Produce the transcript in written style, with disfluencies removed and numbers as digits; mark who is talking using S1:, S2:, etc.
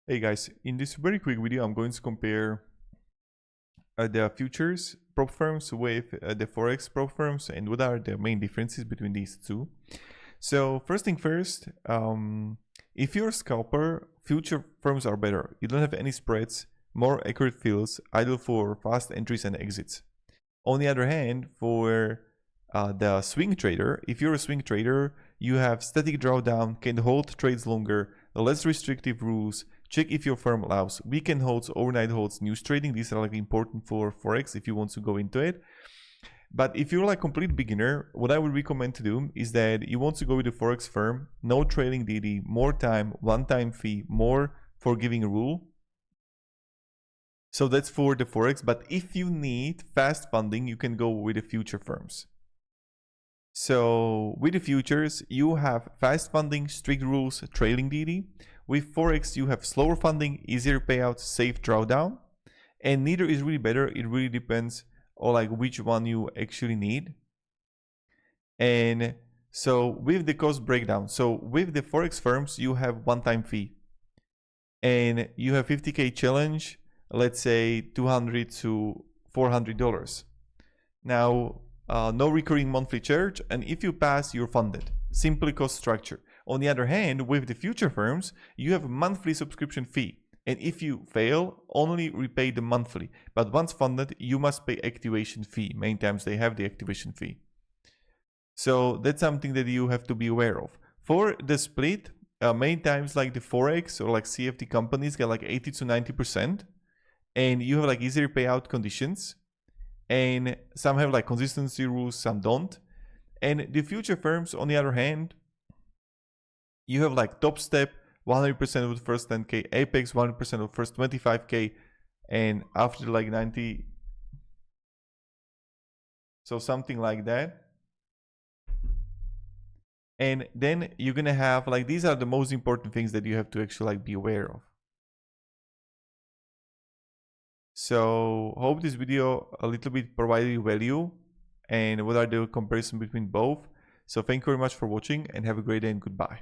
S1: Hey guys, in this very quick video I'm going to compare the futures prop firms with the Forex prop firms and what are the main differences between these two. So first thing first, if you're a scalper, future firms are better. You don't have any spreads, more accurate fills, ideal for fast entries and exits. On the other hand, for the swing trader, if you're a swing trader, you have static drawdown, can hold trades longer, less restrictive rules, check if your firm allows weekend holds, overnight holds, news trading. These are like important for Forex if you want to go into it. But if you're like complete beginner, what I would recommend to do is that you want to go with a Forex firm, no trailing DD, more time, one-time fee, more forgiving rule. So that's for the Forex. But if you need fast funding, you can go with the future firms. So with the futures, you have fast funding, strict rules, trailing DD. With Forex, you have slower funding, easier payout, safe drawdown. And neither is really better. It really depends on like which one you actually need. And so with the cost breakdown, so with the Forex firms, you have one-time fee. And you have 50K challenge, let's say $200 to $400. Now, no recurring monthly charge, and if you pass, you're funded. Simply cost structure. On the other hand, with the future firms, you have a monthly subscription fee. And if you fail, only repay the monthly. But once funded, you must pay activation fee. Many times they have the activation fee. So that's something that you have to be aware of. For the split, many times like the Forex or like CFD companies get like 80 to 90%. And you have like easier payout conditions. And some have like consistency rules, some don't. And the future firms, on the other hand, you have like top step, 100% of the first 10K, apex 100% of the first 25K, and after like 90, so something like that. And then you're gonna have like, these are the most important things that you have to actually like be aware of. So hope this video a little bit provided you value and what are the comparison between both. So thank you very much for watching and have a great day and goodbye.